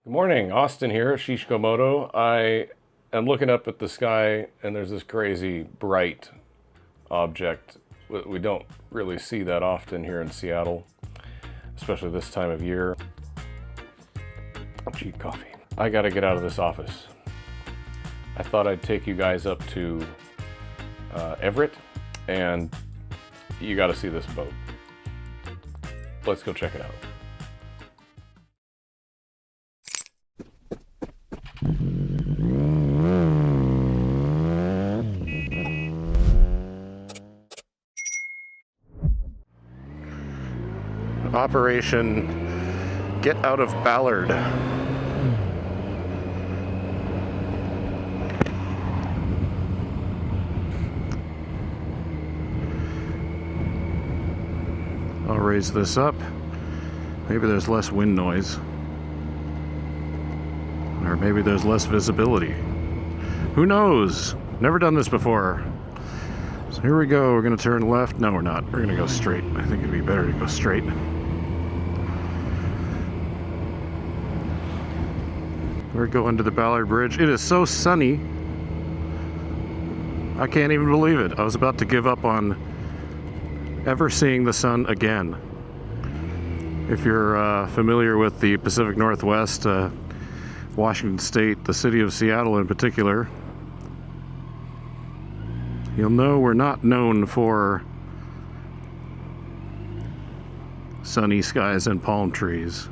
Good morning, Austin here, Shishikomoto. I am looking up at the sky and there's this crazy bright object. We don't really see that often here in Seattle, especially this time of year. Gee, coffee. I gotta get out of this office. I thought I'd take you guys up to Everett, and you gotta see this boat. Let's go check it out. Operation Get Out of Ballard. I'll raise this up. Maybe there's less wind noise. Or maybe there's less visibility. Who knows? Never done this before. So here we go. We're going to turn left. No, we're not. We're going to go straight. I think it'd be better to go straight. We're going to the Ballard Bridge. It is so sunny. I can't even believe it. I was about to give up on ever seeing the sun again. If you're familiar with the Pacific Northwest, Washington State, the city of Seattle in particular, you'll know we're not known for sunny skies and palm trees.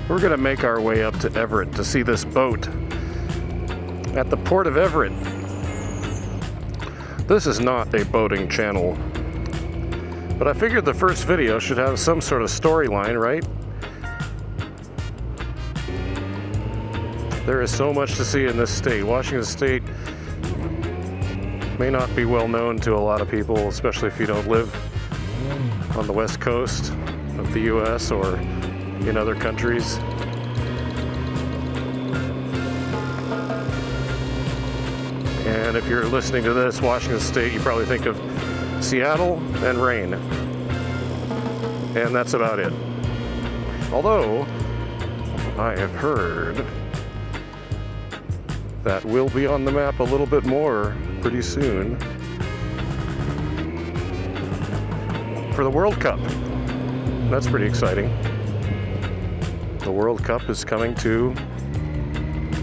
We're going to make our way up to Everett to see this boat at the Port of Everett. This is not a boating channel, but I figured the first video should have some sort of storyline, right? There is so much to see in this state. Washington State may not be well known to a lot of people, especially if you don't live on the west coast of the US or in other countries. And if you're listening to this, Washington State, you probably think of Seattle and rain. And that's about it. Although, I have heard that we'll be on the map a little bit more pretty soon for the World Cup. That's pretty exciting. The World Cup is coming to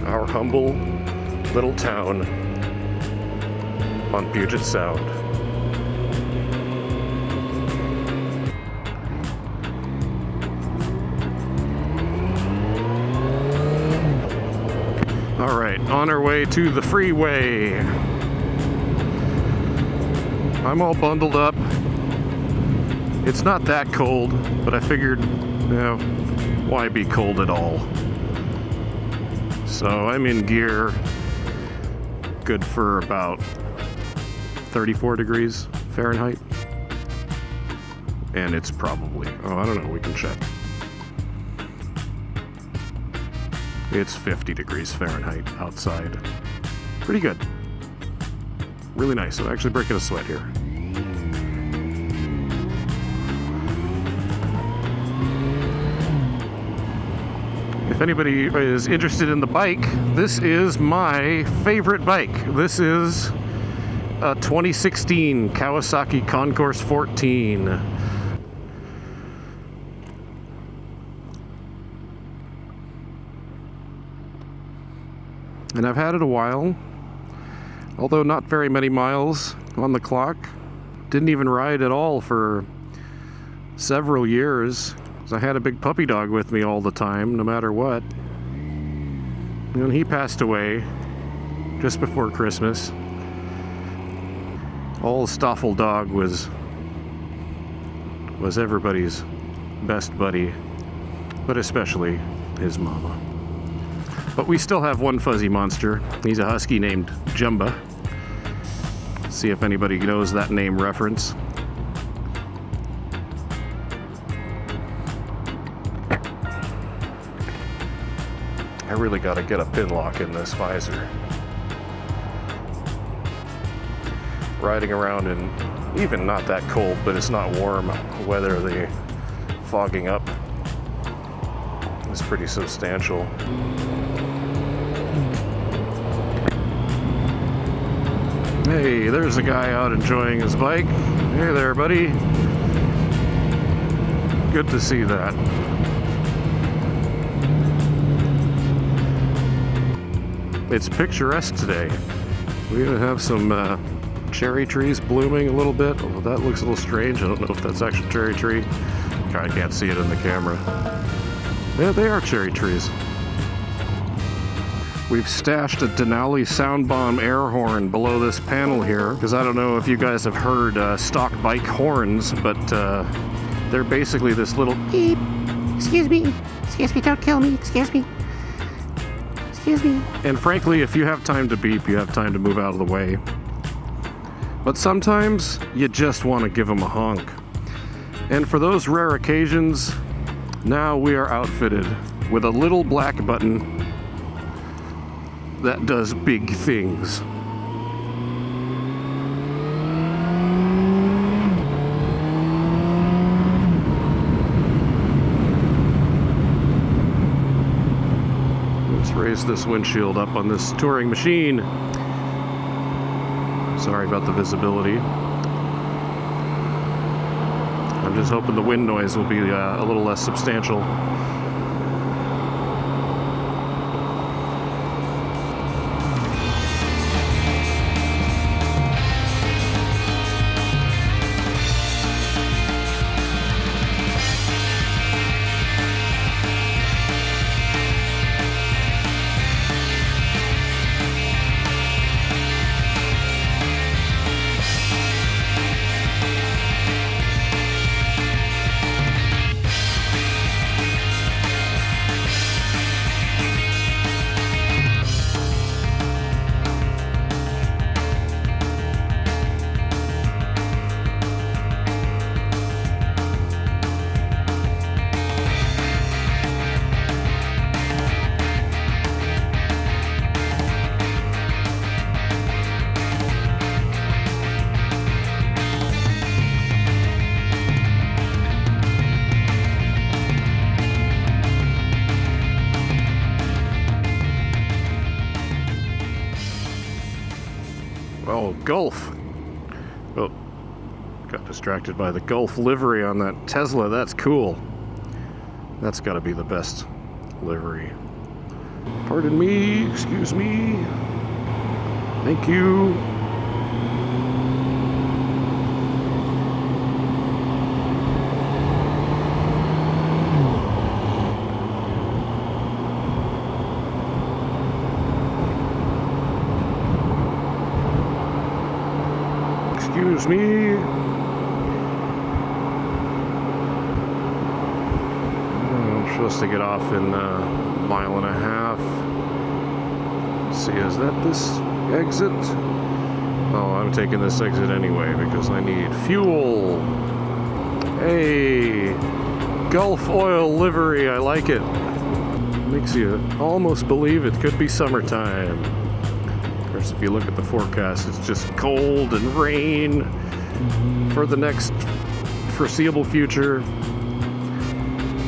our humble little town on Puget Sound. All right, on our way to the freeway. I'm all bundled up. It's not that cold, but I figured, why be cold at all? So I'm in gear good for about 34 degrees Fahrenheit. And it's probably, I don't know, we can check. It's 50 degrees Fahrenheit outside. Pretty good. Really nice. I'm actually breaking a sweat here. If anybody is interested in the bike, this is my favorite bike. This is a 2016 Kawasaki Concourse 14. And I've had it a while, although not very many miles on the clock. Didn't even ride at all for several years. I had a big puppy dog with me all the time, no matter what. And he passed away just before Christmas. Old Stoffel dog was everybody's best buddy, but especially his mama. But we still have one fuzzy monster. He's a husky named Jumba. See if anybody knows that name reference. I really got to get a pin lock in this visor. Riding around in even not that cold, but it's not warm weather, the fogging up is pretty substantial. Hey, there's a guy out enjoying his bike. Hey there, buddy. Good to see that. It's picturesque today. We're gonna have some cherry trees blooming a little bit, although that looks a little strange. I don't know if that's actually a cherry tree. I can't see it in the camera. Yeah, they are cherry trees. We've stashed a Denali sound bomb air horn below this panel here, because I don't know if you guys have heard stock bike horns, but they're basically this little beep. Excuse me, don't kill me, excuse me. Excuse me. And frankly, if you have time to beep, you have time to move out of the way. But sometimes you just want to give them a honk. And for those rare occasions, now we are outfitted with a little black button that does big things. Let's raise this windshield up on this touring machine. Sorry about the visibility. I'm just hoping the wind noise will be a little less substantial. Oh, Gulf. Oh, got distracted by the Gulf livery on that Tesla. That's cool. That's got to be the best livery. Pardon me, excuse me. Thank you. Excuse me. I'm supposed to get off in a mile and a half. Let's see, is that this exit? Oh, I'm taking this exit anyway because I need fuel. Hey, Gulf oil livery, I like it. Makes you almost believe it could be summertime. Of course, if you look at the forecast, it's just cold and rain for the next foreseeable future.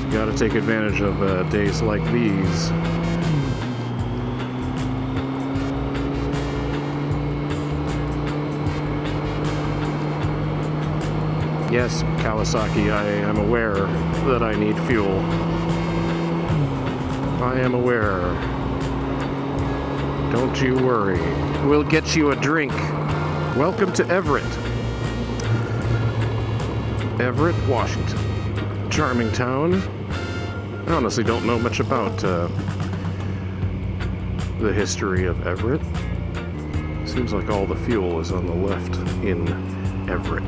You gotta take advantage of days like these. Yes, Kawasaki, I am aware that I need fuel. I am aware. Don't you worry. We'll get you a drink. Welcome to Everett. Everett, Washington. Charming town. I honestly don't know much about the history of Everett. Seems like all the fuel is on the left in Everett.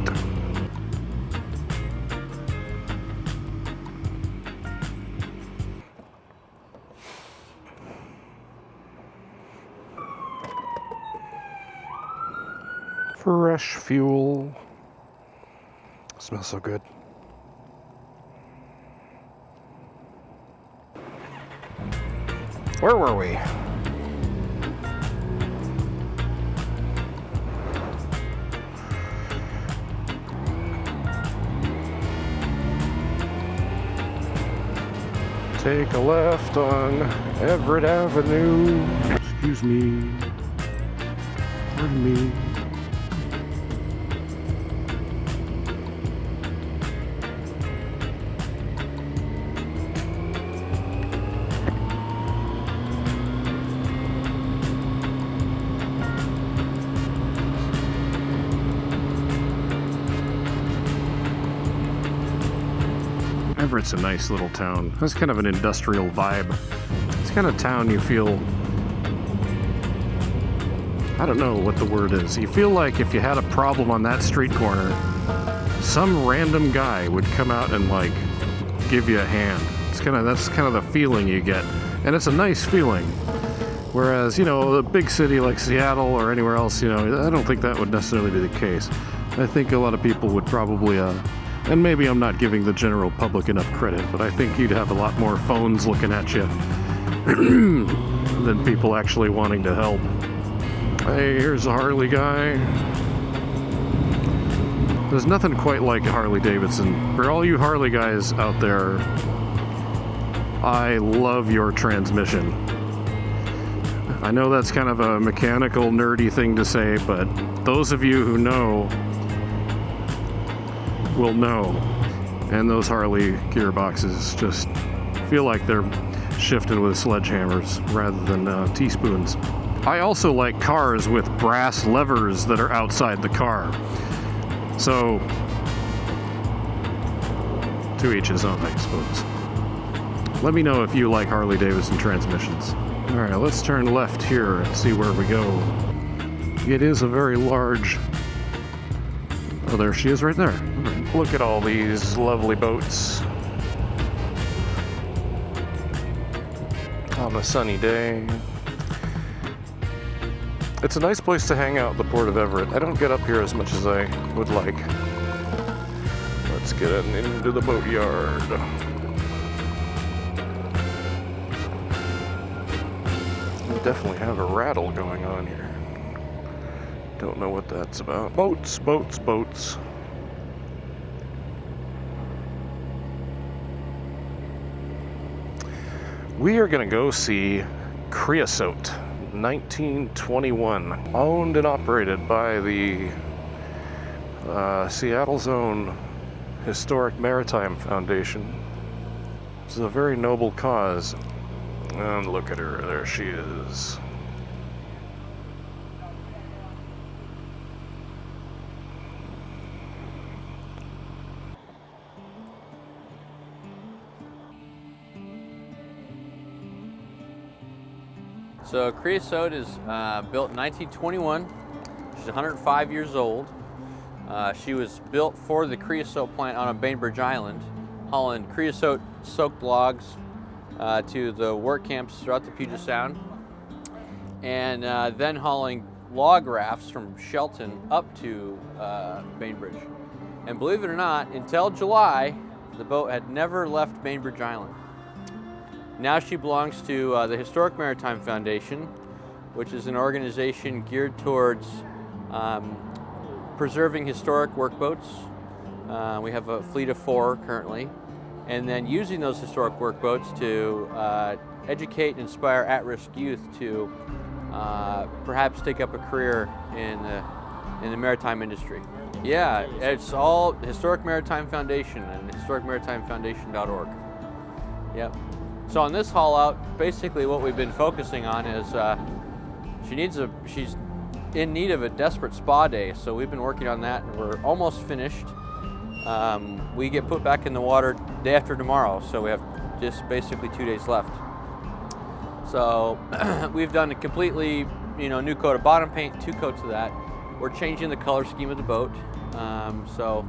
Fresh fuel. Smells so good. Where were we? Take a left on Everett Avenue. Excuse me. Pardon me. Everett's a nice little town. It has kind of an industrial vibe. It's kind of town you feel, I don't know what the word is. You feel like if you had a problem on that street corner, some random guy would come out and like give you a hand. That's kind of the feeling you get. And it's a nice feeling. Whereas, you know, a big city like Seattle or anywhere else, you know, I don't think that would necessarily be the case. I think a lot of people would probably, and maybe I'm not giving the general public enough credit, but I think you'd have a lot more phones looking at you than people actually wanting to help. Hey, here's a Harley guy. There's nothing quite like Harley Davidson. For all you Harley guys out there, I love your transmission. I know that's kind of a mechanical, nerdy thing to say, but those of you who know will know. And those Harley gearboxes just feel like they're shifting with sledgehammers rather than teaspoons. I also like cars with brass levers that are outside the car. So, to each his own, I suppose. Let me know if you like Harley Davidson transmissions. Alright, let's turn left here and see where we go. It is a very large... Oh, there she is right there. Right. Look at all these lovely boats. On a sunny day. It's a nice place to hang out at the Port of Everett. I don't get up here as much as I would like. Let's get into the boat yard. We definitely have a rattle going on here. Don't know what that's about. Boats, boats, boats. We are gonna go see Creosote, 1921. Owned and operated by the Seattle's own Historic Maritime Foundation. This is a very noble cause. And look at her, there she is. So Creosote is built in 1921. She's 105 years old. She was built for the creosote plant on Bainbridge Island, hauling creosote soaked logs to the work camps throughout the Puget Sound, and then hauling log rafts from Shelton up to Bainbridge. And believe it or not, until July, the boat had never left Bainbridge Island. Now she belongs to the Historic Maritime Foundation, which is an organization geared towards preserving historic workboats. We have a fleet of 4 currently, and then using those historic workboats to educate and inspire at-risk youth to perhaps take up a career in the maritime industry. Yeah, it's all Historic Maritime Foundation and historicmaritimefoundation.org. Yep. So on this haul out, basically what we've been focusing on is she's in need of a desperate spa day, so we've been working on that and we're almost finished. We get put back in the water day after tomorrow, so we have just basically 2 days left. So we've done a completely new coat of bottom paint, 2 coats of that. We're changing the color scheme of the boat, so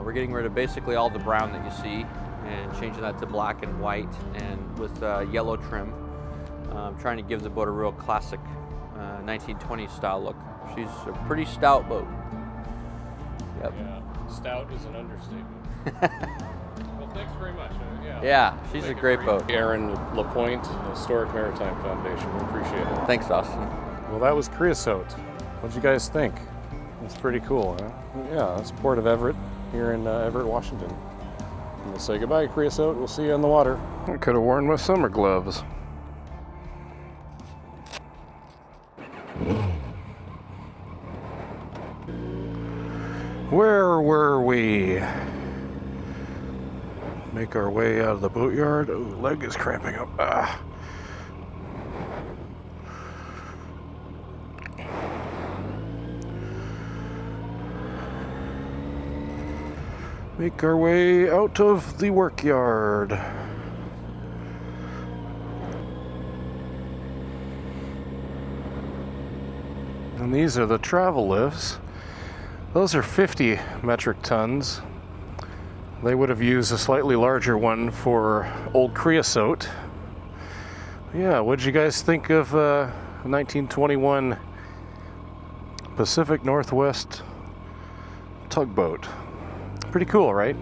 we're getting rid of basically all the brown that you see and changing that to black and white and with yellow trim. Trying to give the boat a real classic 1920s style look. She's a pretty stout boat. Yep. Yeah, stout is an understatement. Well, thanks very much. Yeah, she's a great boat. Aaron LaPointe, Historic Maritime Foundation. We appreciate it. Thanks, Austin. Well, that was Creosote. What'd you guys think? It's pretty cool, huh? Yeah, that's Port of Everett here in Everett, Washington. And we'll say goodbye, Creosote. We'll see you on the water. I could have worn my summer gloves. Where were we? Make our way out of the boatyard. Oh, leg is cramping up. Ah. Make our way out of the workyard. And these are the travel lifts. Those are 50 metric tons. They would have used a slightly larger one for old Creosote. Yeah, what'd you guys think of 1921 Pacific Northwest tugboat? Pretty cool, right?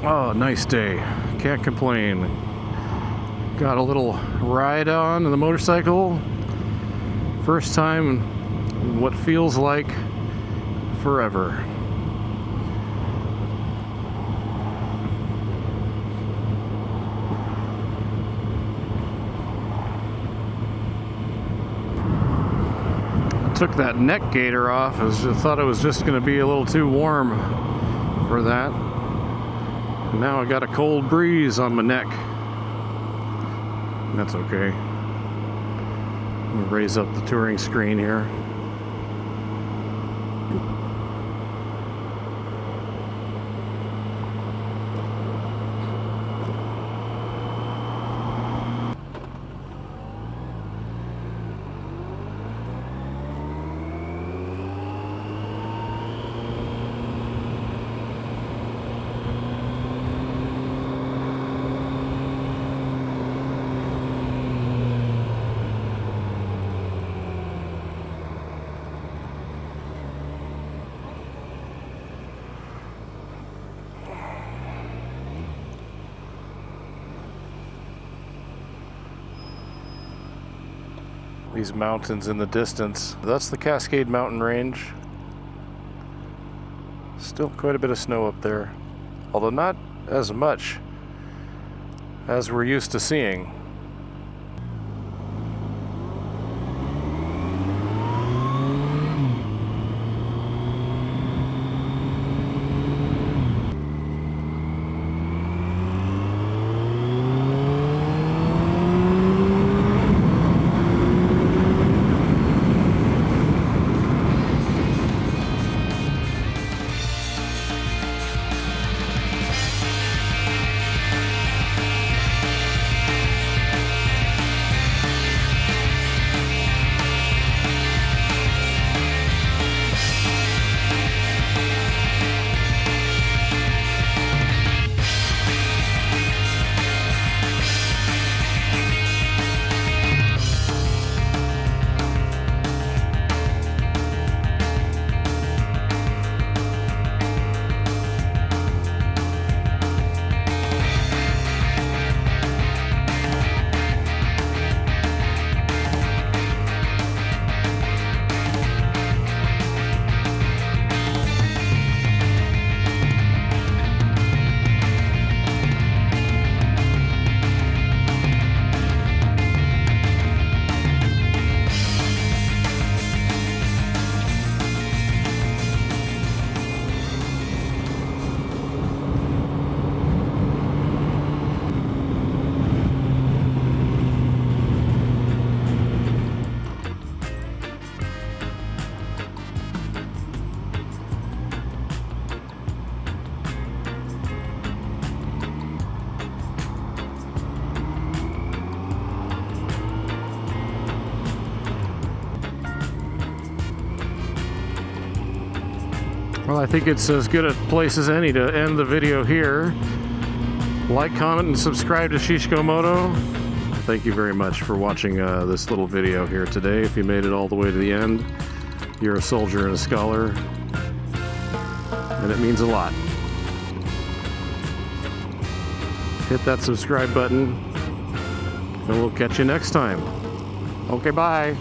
Oh, nice day. Can't complain. Got a little ride on the motorcycle. First time in what feels like forever. Took that neck gaiter off. I thought it was just going to be a little too warm for that. And now I got a cold breeze on my neck. That's okay. Let me raise up the touring screen here. These mountains in the distance, that's the Cascade Mountain Range. Still quite a bit of snow up there, although not as much as we're used to seeing. Well, I think it's as good a place as any to end the video here. Like, comment, and subscribe to Shishikomoto. Thank you very much for watching this little video here today. If you made it all the way to the end, you're a soldier and a scholar, and it means a lot. Hit that subscribe button, and we'll catch you next time. Okay, bye.